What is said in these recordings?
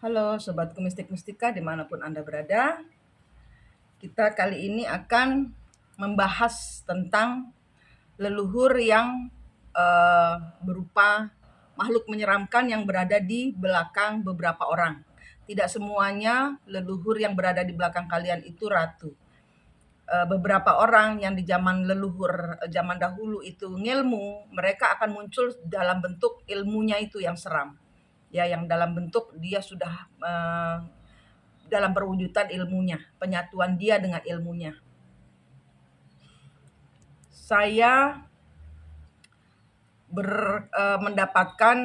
Halo Sobatku Mistik Mistika dimanapun Anda berada. Kita kali ini akan membahas tentang leluhur yang berupa makhluk menyeramkan yang berada di belakang beberapa orang. Tidak semuanya leluhur yang berada di belakang kalian itu ratu. Beberapa orang yang di zaman leluhur zaman dahulu itu ngilmu, mereka akan muncul dalam bentuk ilmunya itu yang seram. Ya, yang dalam bentuk dia sudah dalam perwujudan ilmunya, penyatuan dia dengan ilmunya. Saya mendapatkan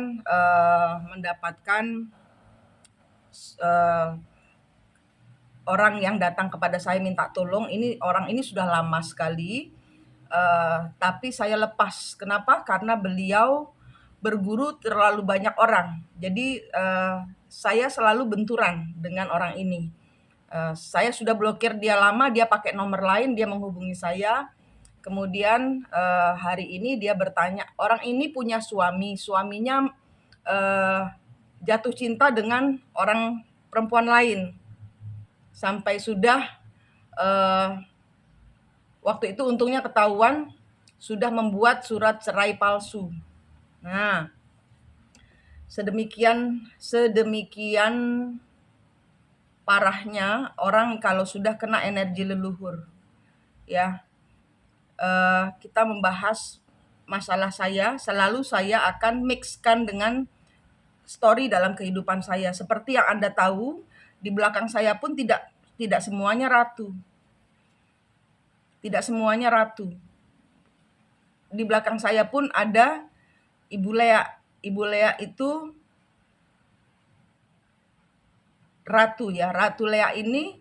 orang yang datang kepada saya minta tolong. Orang ini sudah lama sekali, tapi saya lepas. Kenapa? Karena beliau berguru terlalu banyak orang. Jadi saya selalu benturan dengan orang ini. Saya sudah blokir dia lama, dia pakai nomor lain, dia menghubungi saya. Kemudian hari ini dia bertanya, orang ini punya suaminya jatuh cinta dengan orang perempuan lain. Sampai sudah waktu itu untungnya ketahuan, sudah membuat surat cerai palsu. Nah, sedemikian parahnya orang kalau sudah kena energi leluhur. Ya, kita membahas masalah selalu saya akan mixkan dengan story dalam kehidupan saya. Seperti yang Anda tahu, di belakang saya pun tidak semuanya ratu. Tidak semuanya ratu. Di belakang saya pun ada Ibu Lea. Ibu Lea itu ratu ya. Ratu Lea ini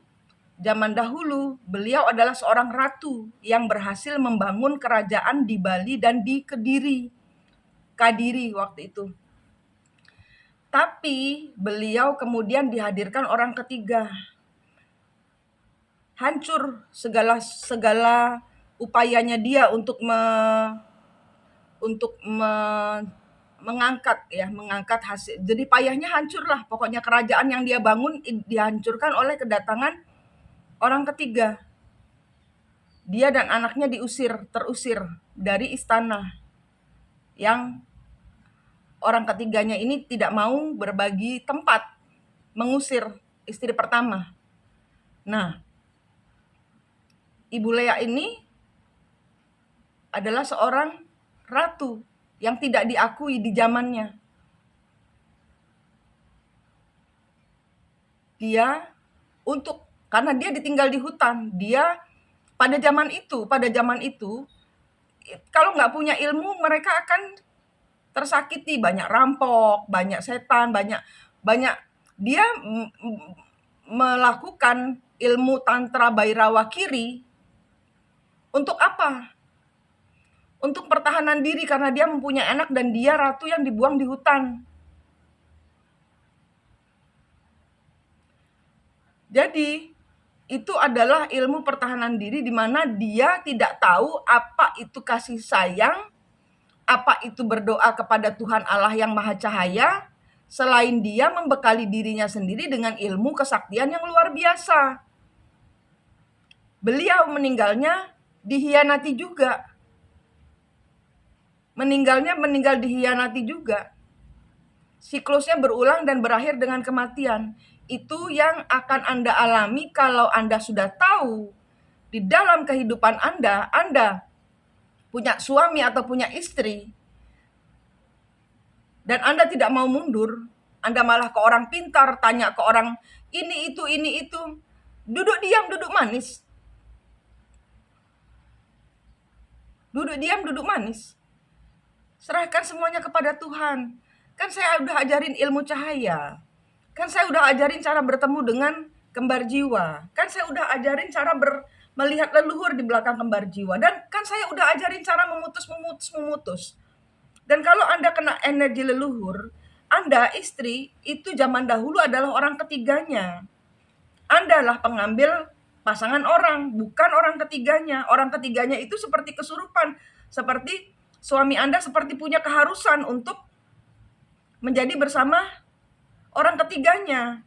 zaman dahulu beliau adalah seorang ratu yang berhasil membangun kerajaan di Bali dan di Kadiri waktu itu. Tapi beliau kemudian dihadirkan orang ketiga. Hancur segala upayanya dia untuk mengangkat hasil. Jadi payahnya hancur lah. Pokoknya kerajaan yang dia bangun dihancurkan oleh kedatangan orang ketiga. Dia dan anaknya terusir dari istana. Yang orang ketiganya ini tidak mau berbagi tempat, mengusir istri pertama. Nah, Ibu Lea ini adalah seorang ratu yang tidak diakui di zamannya. Karena dia ditinggal di hutan, dia pada zaman itu kalau nggak punya ilmu mereka akan tersakiti, banyak rampok, banyak setan, banyak dia melakukan ilmu tantra Bhairawa Kiri untuk apa? Untuk pertahanan diri karena dia mempunyai anak dan dia ratu yang dibuang di hutan. Jadi itu adalah ilmu pertahanan diri di mana dia tidak tahu apa itu kasih sayang, apa itu berdoa kepada Tuhan Allah yang Maha Cahaya, selain dia membekali dirinya sendiri dengan ilmu kesaktian yang luar biasa. Beliau meninggalnya dihianati juga. Meninggal dihianati juga. Siklusnya berulang dan berakhir dengan kematian. Itu yang akan Anda alami kalau Anda sudah tahu di dalam kehidupan Anda punya suami atau punya istri, dan Anda tidak mau mundur, Anda malah ke orang pintar, tanya ke orang ini itu. Duduk diam, duduk manis. Duduk diam, duduk manis. Serahkan semuanya kepada Tuhan. Kan saya udah ajarin ilmu cahaya. Kan saya udah ajarin cara bertemu dengan kembar jiwa. Kan saya udah ajarin cara melihat leluhur di belakang kembar jiwa. Dan kan saya udah ajarin cara memutus. Dan kalau Anda kena energi leluhur, Anda istri itu zaman dahulu adalah orang ketiganya. Anda lah pengambil pasangan orang, bukan orang ketiganya. Orang ketiganya itu seperti kesurupan, seperti suami Anda seperti punya keharusan untuk menjadi bersama orang ketiganya.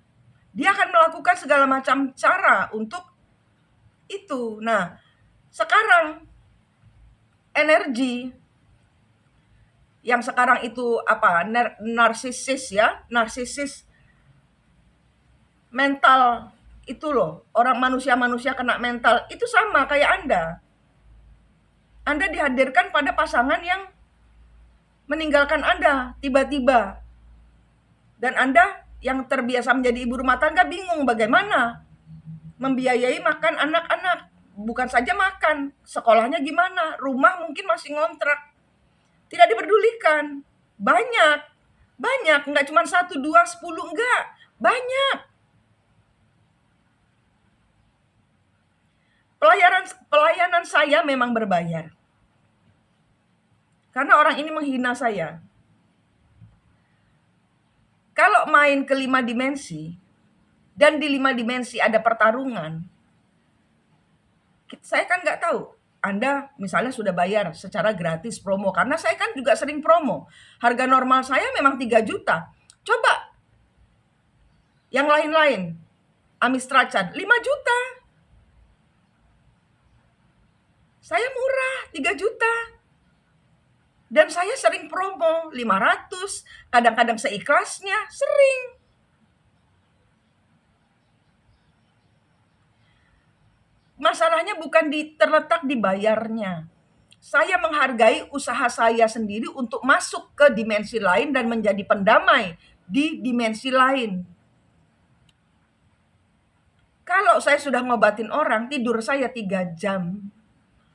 Dia akan melakukan segala macam cara untuk itu. Nah, sekarang energi yang sekarang itu apa? Narsisis ya, narsisis mental itu loh. Orang manusia-manusia kena mental itu sama kayak Anda. Anda dihadirkan pada pasangan yang meninggalkan Anda tiba-tiba. Dan Anda yang terbiasa menjadi ibu rumah tangga bingung bagaimana membiayai makan anak-anak. Bukan saja makan, sekolahnya gimana, rumah mungkin masih ngontrak. Tidak diperdulikan. Banyak, banyak, nggak cuma 1, 2, 10, enggak. Banyak. Pelayanan saya memang berbayar. Karena orang ini menghina saya. Kalau main ke 5 dimensi, dan di 5 dimensi ada pertarungan, saya kan nggak tahu. Anda misalnya sudah bayar secara gratis promo, karena saya kan juga sering promo. Harga normal saya memang 3 juta. Coba yang lain-lain, Amistracan 5 juta. Saya murah 3 juta. Dan saya sering promo 500, kadang-kadang seikhlasnya, sering. Masalahnya bukan terletak di bayarnya. Saya menghargai usaha saya sendiri untuk masuk ke dimensi lain dan menjadi pendamai di dimensi lain. Kalau saya sudah ngobatin orang, tidur saya 3 jam.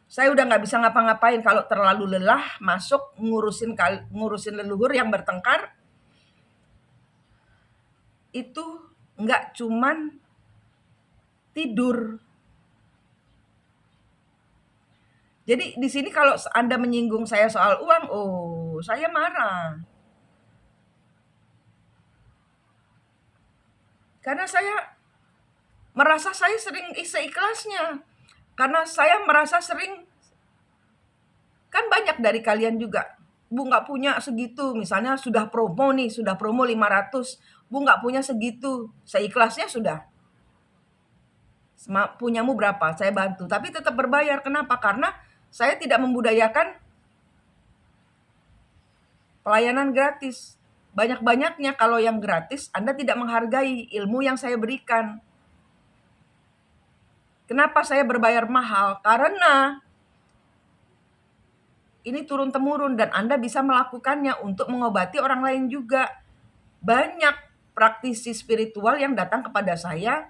Saya udah nggak bisa ngapa-ngapain kalau terlalu lelah, masuk ngurusin leluhur yang bertengkar. Itu nggak cuman tidur. Jadi di sini kalau Anda menyinggung saya soal uang, oh saya marah. Karena saya merasa saya sering seikhlasnya. Karena saya merasa sering, kan banyak dari kalian juga, Bu nggak punya segitu, misalnya sudah promo 500, Bu nggak punya segitu, seikhlasnya sudah. Punyamu berapa? Saya bantu, tapi tetap berbayar. Kenapa? Karena saya tidak membudayakan pelayanan gratis. Banyak-banyaknya kalau yang gratis, Anda tidak menghargai ilmu yang saya berikan. Kenapa saya berbayar mahal? Karena ini turun-temurun dan Anda bisa melakukannya untuk mengobati orang lain juga. Banyak praktisi spiritual yang datang kepada saya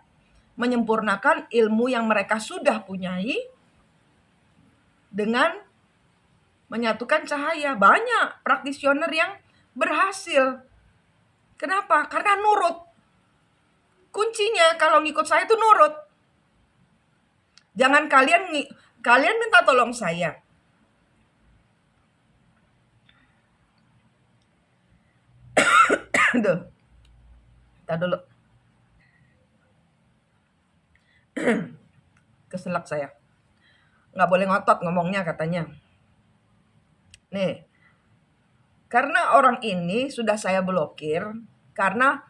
menyempurnakan ilmu yang mereka sudah punyai dengan menyatukan cahaya. Banyak praktisioner yang berhasil. Kenapa? Karena nurut. Kuncinya kalau ngikut saya itu nurut. Jangan kalian minta tolong saya. Aduh. Tar dulu. Keselak saya. Nggak boleh ngotot ngomongnya katanya. Nih. Karena orang ini sudah saya blokir, karena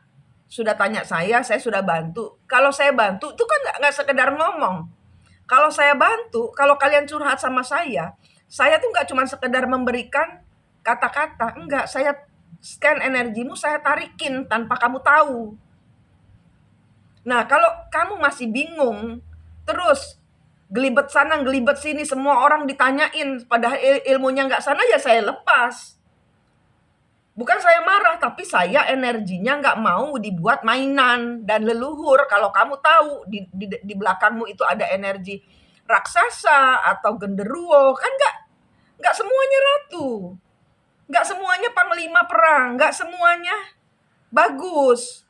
sudah tanya saya sudah bantu. Kalau saya bantu itu kan nggak sekedar ngomong. Kalau saya bantu, kalau kalian curhat sama saya tuh nggak cuma sekedar memberikan kata-kata. Enggak, saya scan energimu, saya tarikin tanpa kamu tahu. Nah, kalau kamu masih bingung, terus gelibet sana, gelibet sini, semua orang ditanyain, padahal ilmunya nggak sana, ya saya lepas. Bukan saya marah, tapi saya energinya nggak mau dibuat mainan dan leluhur. Kalau kamu tahu di belakangmu itu ada energi raksasa atau genderuwo, kan nggak semuanya ratu, nggak semuanya panglima perang, nggak semuanya bagus.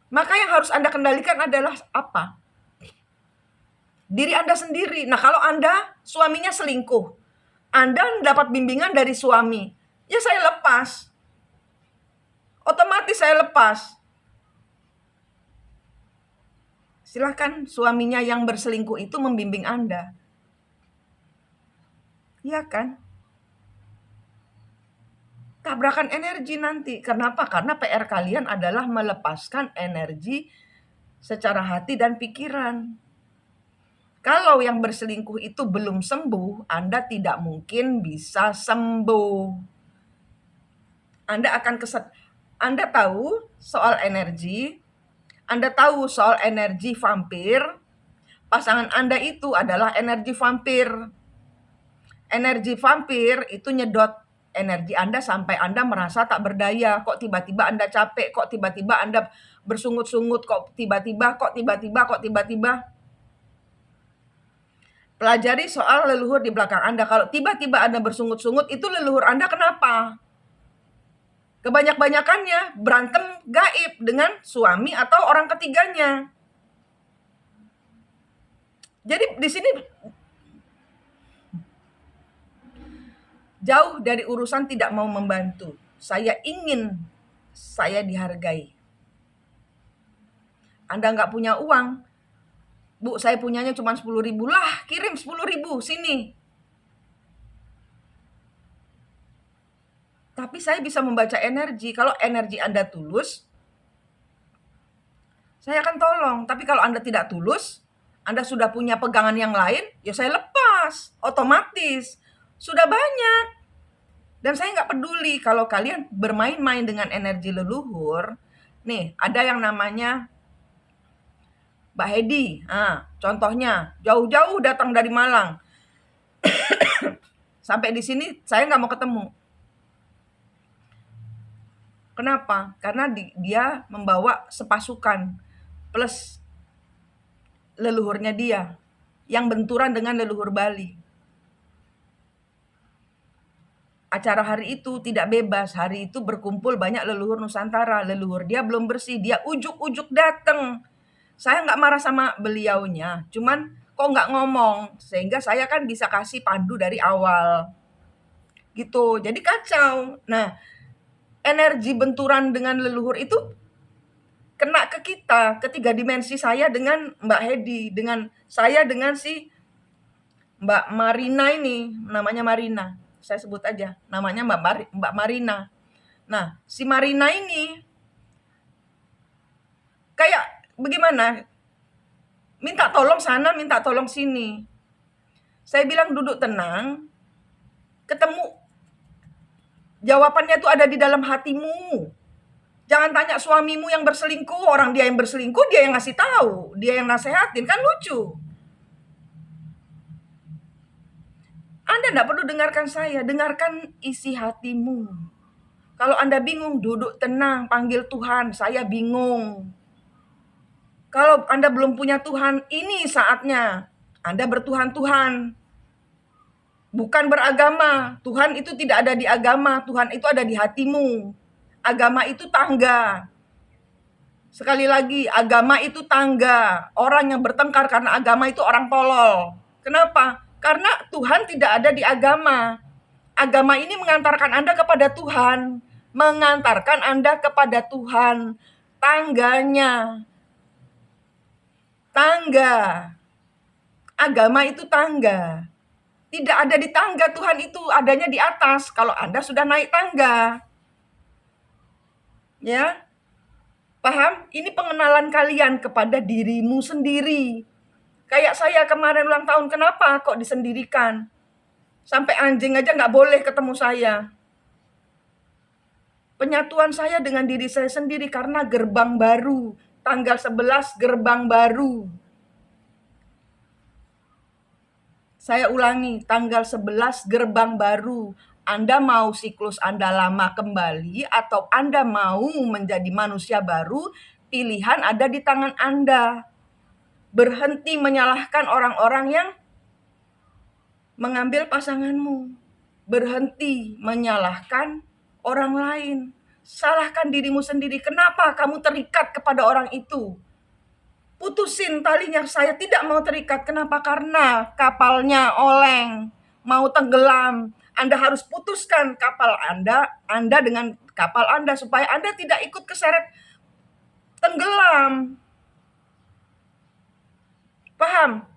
Maka yang harus Anda kendalikan adalah apa? Diri Anda sendiri. Nah, kalau Anda suaminya selingkuh, Anda dapat bimbingan dari suami, ya saya lepas. Otomatis saya lepas. Silahkan suaminya yang berselingkuh itu membimbing Anda. Iya kan? tabrakan energi nanti. Kenapa? Karena PR kalian adalah melepaskan energi secara hati dan pikiran. Kalau yang berselingkuh itu belum sembuh, Anda tidak mungkin bisa sembuh. Anda tahu soal energi, Anda tahu soal energi vampir. Pasangan Anda itu adalah energi vampir. Energi vampir itu nyedot energi Anda sampai Anda merasa tak berdaya. Kok tiba-tiba Anda capek, kok tiba-tiba Anda bersungut-sungut, kok tiba-tiba. Pelajari soal leluhur di belakang Anda. Kalau tiba-tiba Anda bersungut-sungut, itu leluhur Anda kenapa? Kebanyak-banyakannya berantem gaib dengan suami atau orang ketiganya. Jadi di sini jauh dari urusan tidak mau membantu. Saya ingin saya dihargai. Anda nggak punya uang, Bu, saya punyanya cuma 10.000 lah, kirim 10.000 sini. Tapi saya bisa membaca energi. Kalau energi Anda tulus, saya akan tolong. Tapi kalau Anda tidak tulus, Anda sudah punya pegangan yang lain, ya saya lepas. Otomatis. Sudah banyak. Dan saya nggak peduli kalau kalian bermain-main dengan energi leluhur. Nih, ada yang namanya Mbak Hedi. Contohnya, jauh-jauh datang dari Malang. Sampai di sini saya nggak mau ketemu. Kenapa? Karena dia membawa sepasukan plus leluhurnya dia yang benturan dengan leluhur Bali. Acara hari itu tidak bebas. Hari itu berkumpul banyak leluhur Nusantara. Leluhur dia belum bersih. Dia ujuk-ujuk datang. Saya nggak marah sama beliaunya. Cuman kok nggak ngomong. Sehingga saya kan bisa kasih pandu dari awal. Gitu. Jadi kacau. Nah, energi benturan dengan leluhur itu kena ke kita. Ketiga dimensi saya dengan Mbak Hedi. Dengan saya dengan si Mbak Marina ini. Namanya Marina. Saya sebut aja. Namanya Mbak Marina. Nah, si Marina ini kayak bagaimana? Minta tolong sana, minta tolong sini. Saya bilang duduk tenang, ketemu. Jawabannya itu ada di dalam hatimu. Jangan tanya suamimu yang berselingkuh, orang dia yang berselingkuh, dia yang ngasih tahu, dia yang nasehatin, kan lucu. Anda tidak perlu dengarkan saya, dengarkan isi hatimu. Kalau Anda bingung, duduk tenang, panggil Tuhan, saya bingung. Kalau Anda belum punya Tuhan, ini saatnya Anda bertuhan-tuhan. Bukan beragama. Tuhan itu tidak ada di agama, Tuhan itu ada di hatimu. Agama itu tangga. Sekali lagi, agama itu tangga. Orang yang bertengkar karena agama itu orang tolol. Kenapa? Karena Tuhan tidak ada di agama. Agama ini mengantarkan Anda kepada Tuhan. Mengantarkan Anda kepada Tuhan. Tangganya. Tangga. Agama itu tangga. Tidak ada di tangga, Tuhan itu adanya di atas. Kalau Anda sudah naik tangga. Ya. Paham? Ini pengenalan kalian kepada dirimu sendiri. Kayak saya kemarin ulang tahun, kenapa kok disendirikan? Sampai anjing aja nggak boleh ketemu saya. Penyatuan saya dengan diri saya sendiri karena gerbang baru. Tanggal 11 gerbang baru. Saya ulangi, tanggal 11 gerbang baru. Anda mau siklus Anda lama kembali atau Anda mau menjadi manusia baru, pilihan ada di tangan Anda. Berhenti menyalahkan orang-orang yang mengambil pasanganmu. Berhenti menyalahkan orang lain. Salahkan dirimu sendiri. Kenapa kamu terikat kepada orang itu? Putusin talinya, saya tidak mau terikat. Kenapa? Karena kapalnya oleng, mau tenggelam. Anda harus putuskan kapal Anda dengan kapal Anda supaya Anda tidak ikut keseret tenggelam. Paham?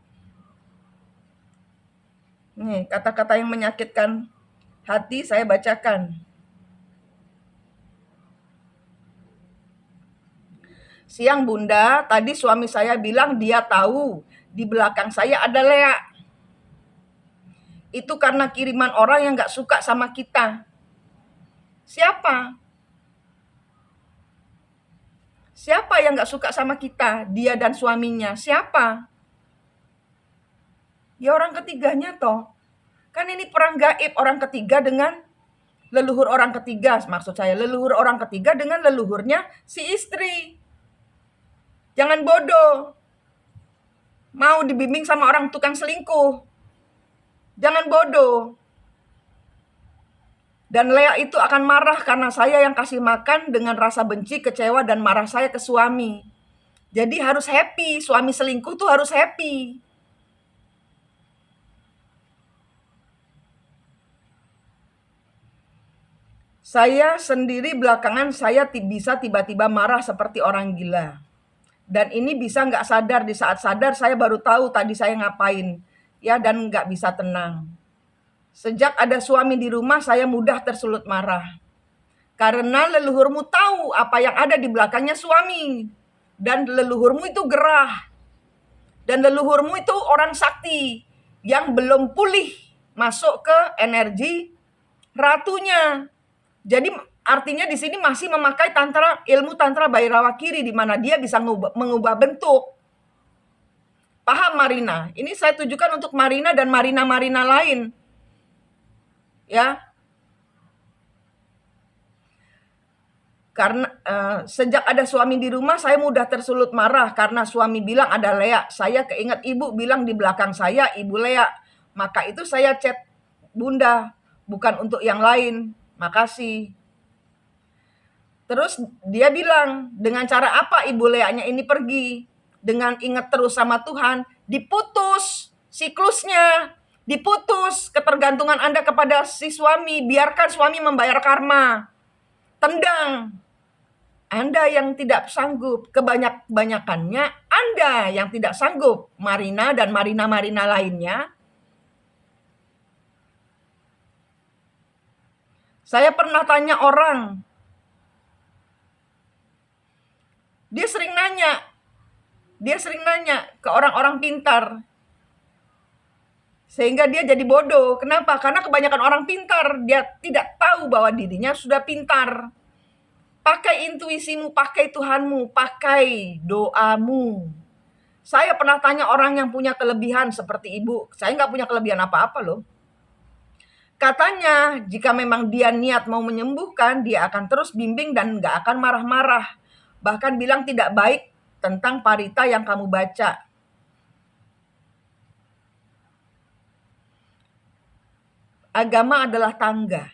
Nih, kata-kata yang menyakitkan hati saya bacakan. Siang Bunda, tadi suami saya bilang dia tahu di belakang saya ada Lea. Itu karena kiriman orang yang gak suka sama kita. Siapa? Siapa yang gak suka sama kita? Dia dan suaminya. Siapa? Ya orang ketiganya toh. Kan ini perang gaib orang ketiga dengan leluhur orang ketiga. Maksud saya leluhur orang ketiga dengan leluhurnya si istri. Jangan bodoh. Mau dibimbing sama orang tukang selingkuh. Jangan bodoh. Dan Lea itu akan marah karena saya yang kasih makan dengan rasa benci, kecewa, dan marah saya ke suami. Jadi harus happy, suami selingkuh tuh harus happy. Saya sendiri belakangan saya bisa tiba-tiba marah seperti orang gila. Dan ini bisa nggak sadar, di saat sadar saya baru tahu tadi saya ngapain. Ya, dan nggak bisa tenang. Sejak ada suami di rumah saya mudah tersulut marah. Karena leluhurmu tahu apa yang ada di belakangnya suami. Dan leluhurmu itu gerah. Dan leluhurmu itu orang sakti yang belum pulih masuk ke energi ratunya. Jadi artinya di sini masih memakai ilmu tantra Bhairawa Kiri di mana dia bisa mengubah bentuk. Paham Marina? Ini saya tujukan untuk Marina dan Marina lain. Ya. Karena sejak ada suami di rumah saya mudah tersulut marah karena suami bilang ada Lea. Saya keinget ibu bilang di belakang saya ibu Lea. Maka itu saya chat Bunda, bukan untuk yang lain. Makasih. Terus dia bilang, dengan cara apa ibu Leanya ini pergi? Dengan ingat terus sama Tuhan, diputus siklusnya, diputus ketergantungan Anda kepada si suami, biarkan suami membayar karma. Tendang. Anda yang tidak sanggup, kebanyakannya Anda yang tidak sanggup. Marina dan Marina lainnya. Saya pernah tanya orang, dia sering nanya ke orang-orang pintar. Sehingga dia jadi bodoh. Kenapa? Karena kebanyakan orang pintar, dia tidak tahu bahwa dirinya sudah pintar. Pakai intuisimu, pakai Tuhanmu, pakai doamu. Saya pernah tanya orang yang punya kelebihan seperti ibu. Saya nggak punya kelebihan apa-apa loh. Katanya, jika memang dia niat mau menyembuhkan, dia akan terus bimbing dan nggak akan marah-marah. Bahkan bilang tidak baik tentang parita yang kamu baca. Agama adalah tangga.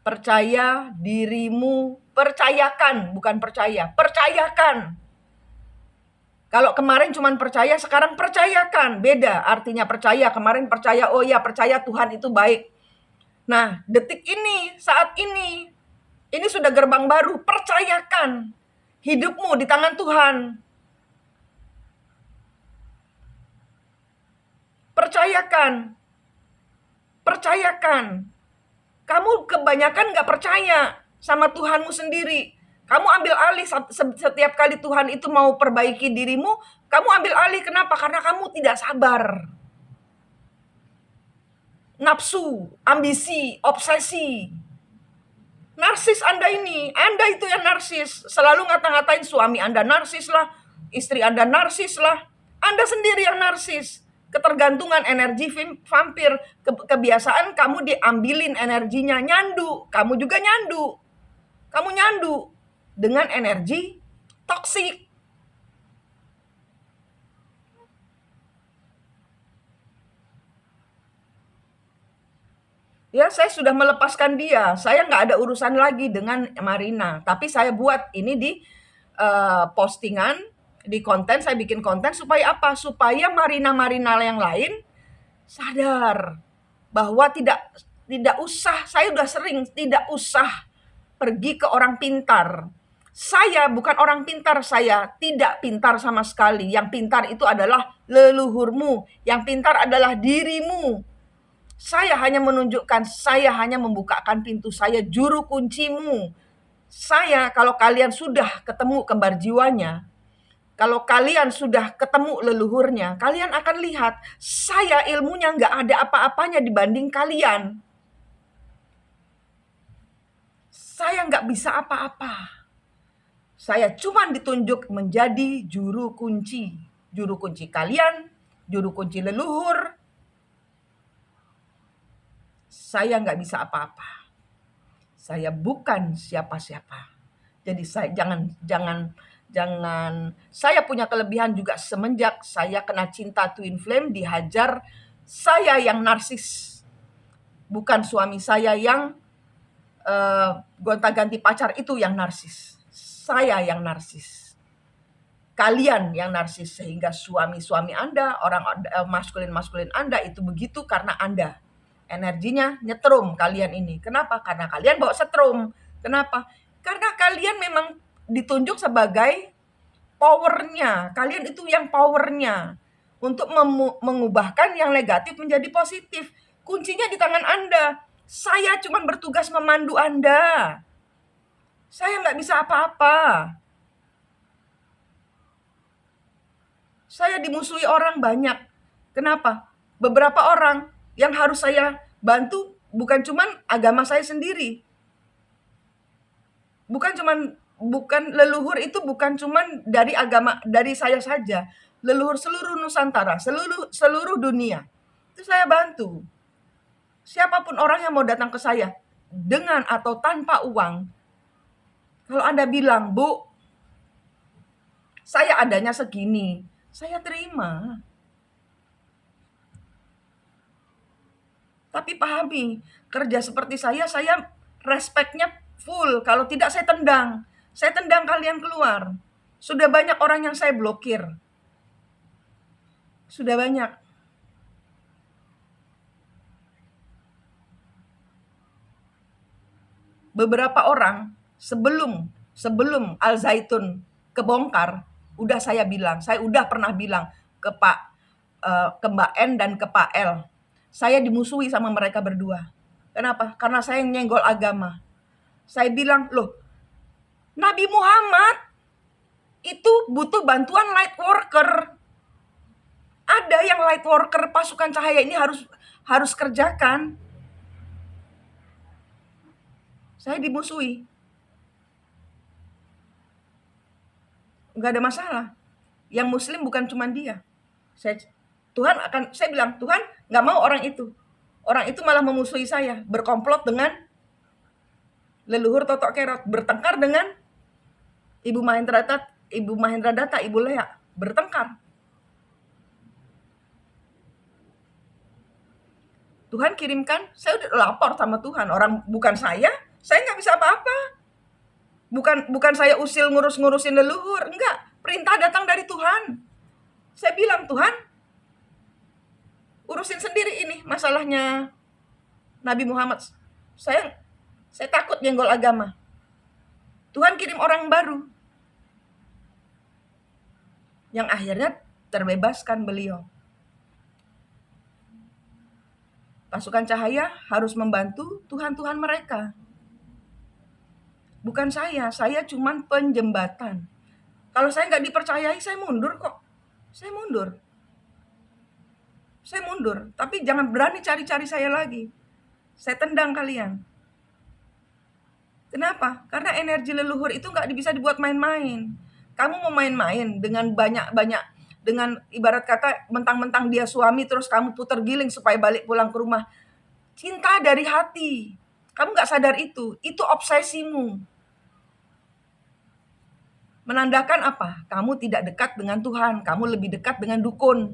Percaya dirimu, percayakan, bukan percaya, percayakan. Kalau kemarin cuma percaya, sekarang percayakan. Beda artinya percaya. Kemarin percaya, oh ya percaya Tuhan itu baik. Nah, detik ini, saat ini sudah gerbang baru. Percayakan hidupmu di tangan Tuhan. Percayakan. Kamu kebanyakan gak percaya sama Tuhanmu sendiri. Kamu ambil alih setiap kali Tuhan itu mau perbaiki dirimu, kamu ambil alih. Kenapa? Karena kamu tidak sabar. Nafsu, ambisi, obsesi. Narsis Anda ini, Anda itu yang narsis. Selalu ngata-ngatain suami Anda narsis lah, istri Anda narsis lah. Anda sendiri yang narsis. Ketergantungan energi vampir, kebiasaan kamu diambilin energinya, nyandu, kamu juga nyandu. Kamu nyandu dengan energi toksik. Ya, saya sudah melepaskan dia. Saya nggak ada urusan lagi dengan Marina. Tapi saya buat ini di postingan, di konten, saya bikin konten supaya apa? Supaya Marina yang lain sadar bahwa tidak usah, saya udah sering, tidak usah pergi ke orang pintar. Saya bukan orang pintar, saya tidak pintar sama sekali. Yang pintar itu adalah leluhurmu, yang pintar adalah dirimu. Saya hanya menunjukkan, saya hanya membukakan pintu saya, juru kuncimu. kalau kalian sudah ketemu kembar jiwanya, kalau kalian sudah ketemu leluhurnya, kalian akan lihat, saya ilmunya nggak ada apa-apanya dibanding kalian. Saya nggak bisa apa-apa. Saya cuma ditunjuk menjadi juru kunci. Juru kunci kalian, juru kunci leluhur. Saya nggak bisa apa-apa. Saya bukan siapa-siapa. Jadi jangan saya punya kelebihan juga semenjak saya kena cinta twin flame, dihajar saya yang narsis. Bukan suami saya yang gonta-ganti pacar itu yang narsis. Saya yang narsis. Kalian yang narsis, sehingga suami-suami Anda, orang maskulin-maskulin Anda itu begitu karena Anda. Energinya nyetrum kalian ini. Kenapa? Karena kalian bawa setrum. Kenapa? Karena kalian memang ditunjuk sebagai powernya. Kalian itu yang powernya untuk mengubahkan yang negatif menjadi positif. Kuncinya di tangan Anda. Saya cuma bertugas memandu Anda. Saya nggak bisa apa-apa. Saya dimusuhi orang banyak. Kenapa? Beberapa orang yang harus saya bantu bukan cuman agama saya sendiri. Bukan leluhur itu bukan cuman dari agama dari saya saja. Leluhur seluruh Nusantara, seluruh dunia. Itu saya bantu. Siapapun orang yang mau datang ke saya dengan atau tanpa uang. Kalau Anda bilang, "Bu, saya adanya segini." Saya terima. Tapi pahami, kerja seperti saya respect-nya full. Kalau tidak saya tendang. Saya tendang kalian keluar. Sudah banyak orang yang saya blokir. Sudah banyak. Beberapa orang sebelum Al Zaitun kebongkar, saya udah pernah bilang ke ke Mbak N dan ke Pak L. Saya dimusuhi sama mereka berdua. Kenapa? Karena saya nyenggol agama. Saya bilang, loh, Nabi Muhammad itu butuh bantuan light worker. Ada yang light worker pasukan cahaya ini harus kerjakan. Saya dimusuhi. Nggak ada masalah. Yang muslim bukan cuma dia. Saya bilang, Tuhan nggak mau orang itu. Orang itu malah memusuhi saya, berkomplot dengan leluhur Totok Kerot, bertengkar dengan Ibu Mahendra Data, Ibu Lea, bertengkar. Tuhan kirimkan, saya udah lapor sama Tuhan, orang bukan saya nggak bisa apa-apa. Bukan saya usil ngurusin leluhur, enggak. Perintah datang dari Tuhan. Saya bilang, Tuhan, urusin sendiri ini masalahnya Nabi Muhammad. Saya takut nyenggol agama. Tuhan kirim orang baru. Yang akhirnya terbebaskan beliau. Pasukan cahaya harus membantu Tuhan-Tuhan mereka. Bukan saya cuman penjembatan. Kalau saya nggak dipercayai, saya mundur kok. Saya mundur, tapi jangan berani cari-cari saya lagi. Saya tendang kalian. Kenapa? Karena energi leluhur itu nggak bisa dibuat main-main. Kamu mau main-main dengan banyak-banyak, dengan ibarat kata mentang-mentang dia suami terus kamu putar giling supaya balik pulang ke rumah. Cinta dari hati. Kamu nggak sadar itu obsesimu. Menandakan apa? Kamu tidak dekat dengan Tuhan, kamu lebih dekat dengan dukun.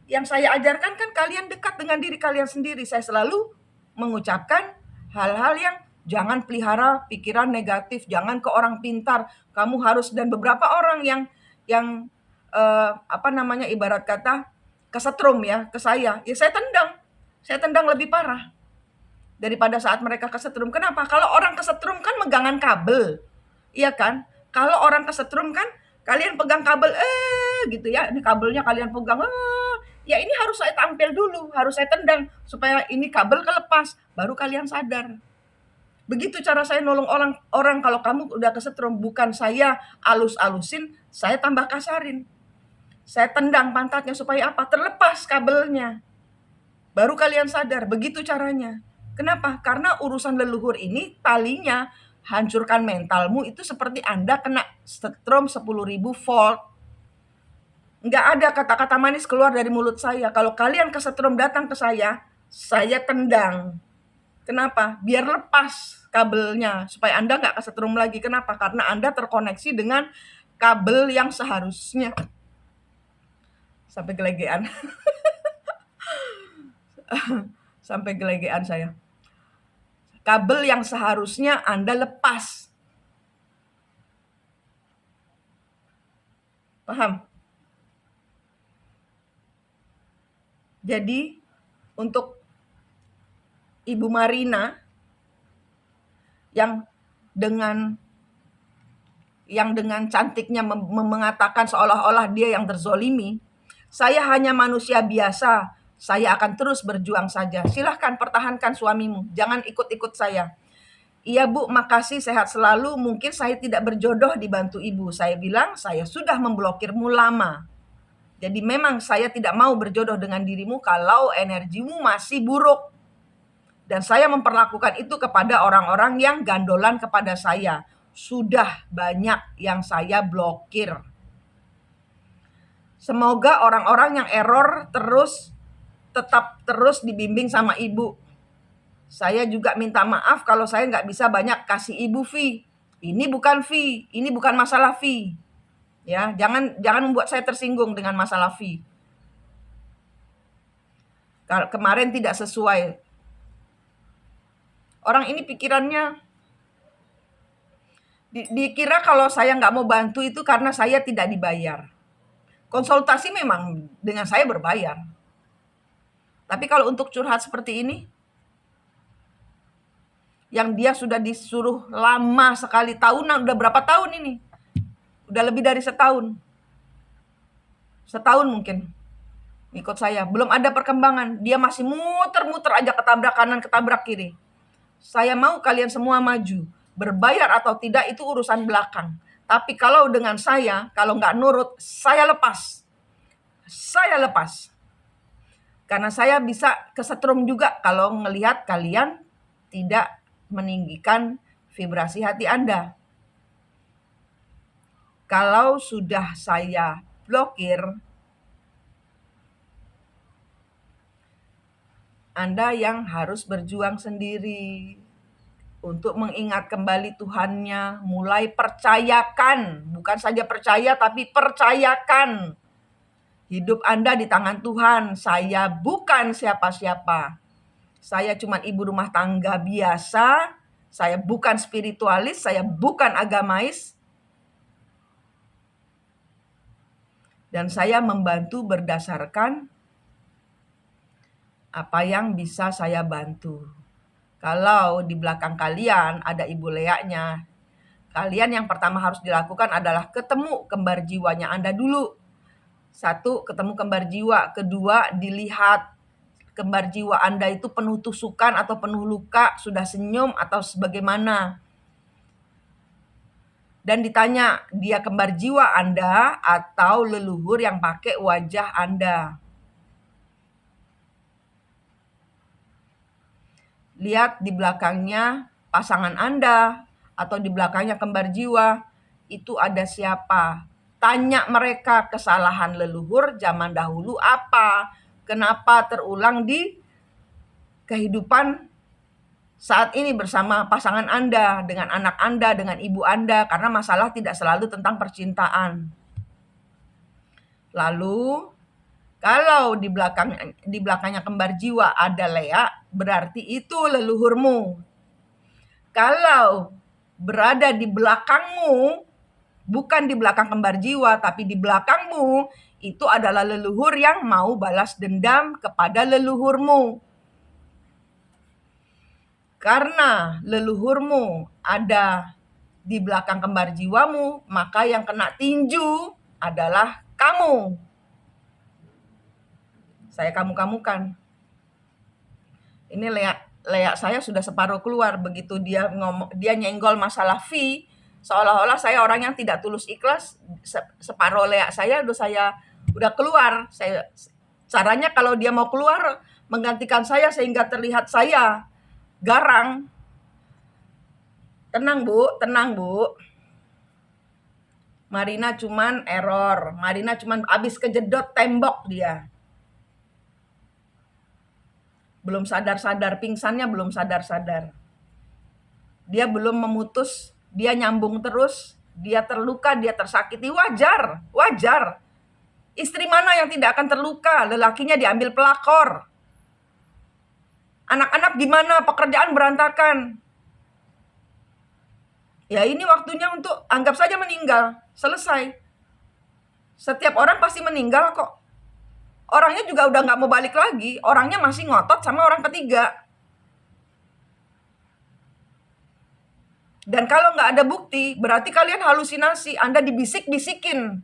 Yang saya ajarkan kan kalian dekat dengan diri kalian sendiri. Saya selalu mengucapkan hal-hal yang jangan pelihara pikiran negatif, jangan ke orang pintar. Kamu harus, dan beberapa orang yang ibarat kata kesetrum ya ke saya. Ya saya tendang lebih parah daripada saat mereka kesetrum. Kenapa? Kalau orang kesetrum kan megangan kabel. Iya kan? Kalau orang kesetrum kan kalian pegang kabel gitu ya. Ini kabelnya kalian pegang. Ya ini harus saya tampil dulu, harus saya tendang supaya ini kabel kelepas, baru kalian sadar. Begitu cara saya nolong orang kalau kamu udah kesetrum, bukan saya alus-alusin, saya tambah kasarin. Saya tendang pantatnya supaya apa? Terlepas kabelnya. Baru kalian sadar, begitu caranya. Kenapa? Karena urusan leluhur ini talinya hancurkan mentalmu itu seperti Anda kena setrum 10.000 volt. Nggak ada kata-kata manis keluar dari mulut saya. Kalau kalian kesetrum datang ke saya tendang. Kenapa? Biar lepas kabelnya, supaya Anda nggak kesetrum lagi. Kenapa? Karena Anda terkoneksi dengan kabel yang seharusnya. Sampai gelegean. Sampai gelegean saya. Kabel yang seharusnya Anda lepas. Paham? Jadi, untuk Ibu Marina yang dengan cantiknya mengatakan seolah-olah dia yang terzolimi, saya hanya manusia biasa, saya akan terus berjuang saja. Silahkan pertahankan suamimu, jangan ikut-ikut saya. Iya Bu, makasih, sehat selalu, mungkin saya tidak berjodoh dibantu ibu. Saya bilang, saya sudah memblokirmu lama. Jadi memang saya tidak mau berjodoh dengan dirimu kalau energimu masih buruk. Dan saya memperlakukan itu kepada orang-orang yang gandolan kepada saya. Sudah banyak yang saya blokir. Semoga orang-orang yang error tetap terus dibimbing sama ibu. Saya juga minta maaf kalau saya nggak bisa banyak kasih ibu fee. Ini bukan fee, ini bukan masalah fee. Ya, jangan membuat saya tersinggung dengan masalah fee. Kemarin tidak sesuai. Orang ini pikirannya dikira kalau saya nggak mau bantu itu karena saya tidak dibayar. Konsultasi memang dengan saya berbayar. Tapi kalau untuk curhat seperti ini, yang dia sudah disuruh lama sekali, tahunan, udah berapa tahun ini? Udah lebih dari setahun. Setahun mungkin ikut saya, belum ada perkembangan. Dia masih muter-muter aja, ketabrak kanan, ketabrak kiri. Saya mau kalian semua maju. Berbayar atau tidak itu urusan belakang. Tapi kalau dengan saya, kalau nggak nurut, saya lepas. Saya lepas. Karena saya bisa kesetrum juga kalau ngelihat kalian tidak meninggikan vibrasi hati Anda. Kalau sudah saya blokir, Anda yang harus berjuang sendiri untuk mengingat kembali Tuhannya, mulai percayakan, bukan saja percaya tapi percayakan. Hidup Anda di tangan Tuhan. Saya bukan siapa-siapa. Saya cuma ibu rumah tangga biasa. Saya bukan spiritualis, saya bukan agamais. Dan saya membantu berdasarkan apa yang bisa saya bantu. Kalau di belakang kalian ada Ibu Leanya, kalian yang pertama harus dilakukan adalah ketemu kembar jiwanya Anda dulu. Satu, ketemu kembar jiwa. Kedua, dilihat kembar jiwa Anda itu penuh tusukan atau penuh luka, sudah senyum atau sebagaimana. Dan ditanya, dia kembar jiwa Anda atau leluhur yang pakai wajah Anda. Lihat di belakangnya pasangan Anda atau di belakangnya kembar jiwa, itu ada siapa. Tanya mereka kesalahan leluhur zaman dahulu apa, kenapa terulang di kehidupan saat ini bersama pasangan Anda, dengan anak Anda, dengan ibu Anda, karena masalah tidak selalu tentang percintaan. Lalu, kalau di belakangnya kembar jiwa ada Lea, berarti itu leluhurmu. Kalau berada di belakangmu, bukan di belakang kembar jiwa, tapi di belakangmu, itu adalah leluhur yang mau balas dendam kepada leluhurmu. Karena leluhurmu ada di belakang kembar jiwamu, maka yang kena tinju adalah kamu. Saya kamu-kamukan. Ini leak saya sudah separuh keluar. Begitu dia nyenggol masalah fee, seolah-olah saya orang yang tidak tulus ikhlas. Separuh leak saya udah keluar. Caranya kalau dia mau keluar menggantikan saya sehingga terlihat saya garang. Tenang Bu. Marina cuman error. Marina cuman abis kejedot tembok dia. Belum sadar-sadar, pingsannya belum sadar-sadar. Dia belum memutus, dia nyambung terus, dia terluka, dia tersakiti, wajar. Istri mana yang tidak akan terluka? Lelakinya diambil pelakor. Anak-anak gimana? Pekerjaan berantakan. Ya ini waktunya untuk anggap saja meninggal. Selesai. Setiap orang pasti meninggal kok. Orangnya juga udah gak mau balik lagi. Orangnya masih ngotot sama orang ketiga. Dan kalau gak ada bukti, berarti kalian halusinasi. Anda dibisik-bisikin.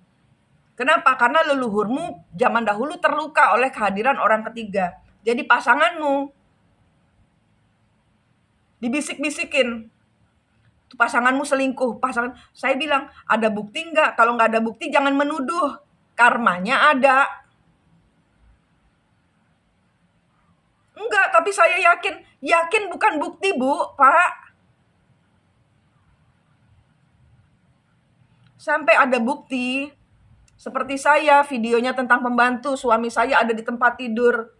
Kenapa? Karena leluhurmu zaman dahulu terluka oleh kehadiran orang ketiga. Jadi pasanganmu dibisik-bisikin. Pasanganmu selingkuh. Saya bilang, ada bukti enggak? Kalau enggak ada bukti jangan menuduh. Karmanya ada. Enggak, tapi saya yakin bukan bukti, Bu, Pak. Sampai ada bukti. Seperti saya, videonya tentang pembantu suami saya ada di tempat tidur.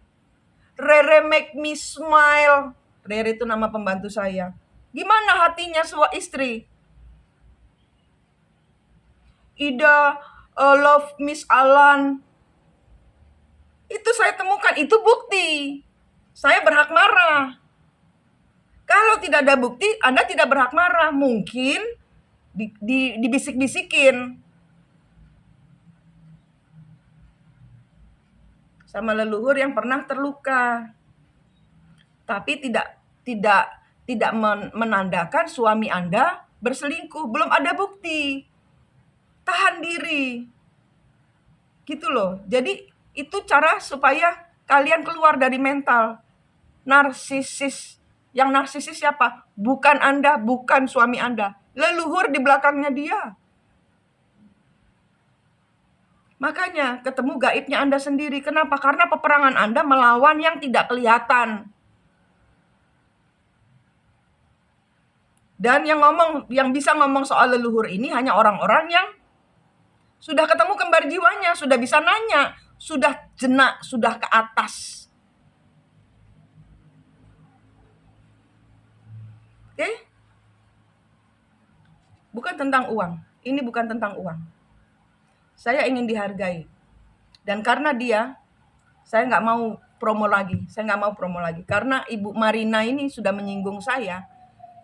Rere make me smile. Rere itu nama pembantu saya. Gimana hatinya istri? Ida love Miss Alan. Itu saya temukan, itu bukti. Saya berhak marah. Kalau tidak ada bukti, Anda tidak berhak marah. Mungkin dibisik-bisikin sama leluhur yang pernah terluka. Tapi tidak menandakan suami Anda berselingkuh. Belum ada bukti. Tahan diri. Gitu loh. Jadi itu cara supaya kalian keluar dari mental narsisis. Yang narsisis siapa? Bukan Anda, bukan suami Anda. Leluhur di belakangnya dia. Makanya ketemu gaibnya Anda sendiri. Kenapa? Karena peperangan Anda melawan yang tidak kelihatan. Dan yang bisa ngomong soal leluhur ini hanya orang-orang yang sudah ketemu kembar jiwanya, sudah bisa nanya, sudah jenak, sudah ke atas. Oke? Bukan tentang uang. Ini bukan tentang uang. Saya ingin dihargai. Dan karena dia, saya nggak mau promo lagi. Karena Ibu Marina ini sudah menyinggung saya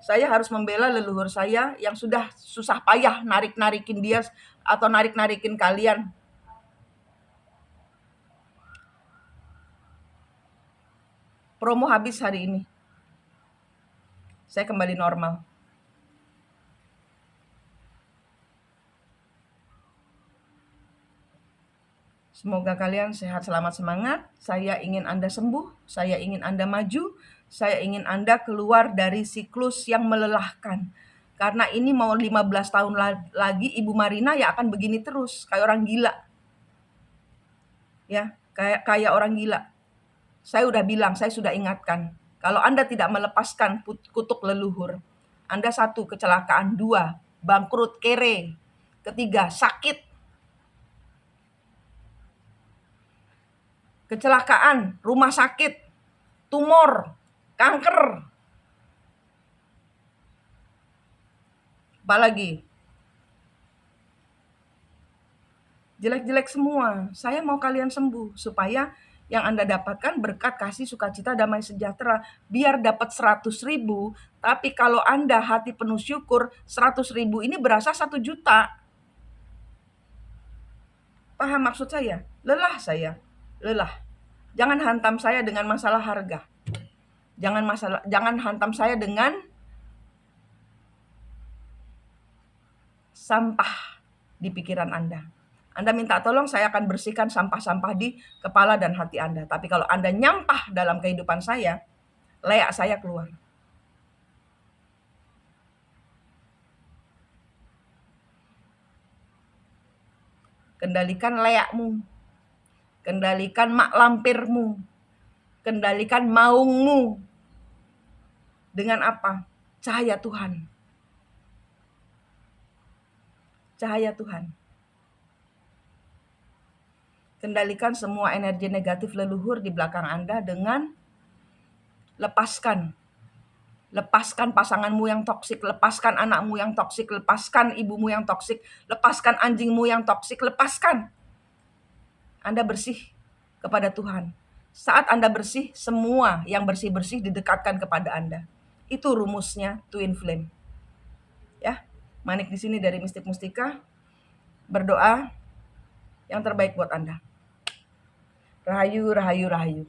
harus membela leluhur saya yang sudah susah payah narik-narikin dia atau narik-narikin kalian. Promo habis hari ini. Saya kembali normal. Semoga kalian sehat, selamat, semangat. Saya ingin Anda sembuh, saya ingin Anda maju, saya ingin Anda keluar dari siklus yang melelahkan. Karena ini mau 15 tahun lagi Ibu Marina ya akan begini terus, kayak orang gila. Ya, kayak orang gila. Saya udah bilang, saya sudah ingatkan. Kalau Anda tidak melepaskan kutuk leluhur, Anda 1, kecelakaan, 2, bangkrut, kere, 3, sakit. Kecelakaan, rumah sakit, tumor, kanker. Apalagi? Jelek-jelek semua. Saya mau kalian sembuh supaya yang Anda dapatkan berkat kasih, sukacita, damai sejahtera. Biar dapat 100.000, tapi kalau Anda hati penuh syukur, 100.000 ini berasa 1 juta. Paham maksud saya? Lelah. Jangan hantam saya dengan masalah harga. Jangan hantam saya dengan sampah di pikiran Anda. Anda minta tolong, saya akan bersihkan sampah-sampah di kepala dan hati Anda. Tapi kalau Anda nyampah dalam kehidupan saya, Leak saya keluar. Kendalikan leakmu. Kendalikan mak lampirmu. Kendalikan maungmu. Dengan apa? Cahaya Tuhan. Cahaya Tuhan. Kendalikan semua energi negatif leluhur di belakang Anda dengan lepaskan. Lepaskan pasanganmu yang toksik, lepaskan anakmu yang toksik, lepaskan ibumu yang toksik, lepaskan anjingmu yang toksik, lepaskan. Anda bersih kepada Tuhan. Saat Anda bersih, semua yang bersih-bersih didekatkan kepada Anda. Itu rumusnya Twin Flame. Ya, Manik di sini dari Mistik Mustika berdoa yang terbaik buat Anda. Rahayu, rahayu, rahayu.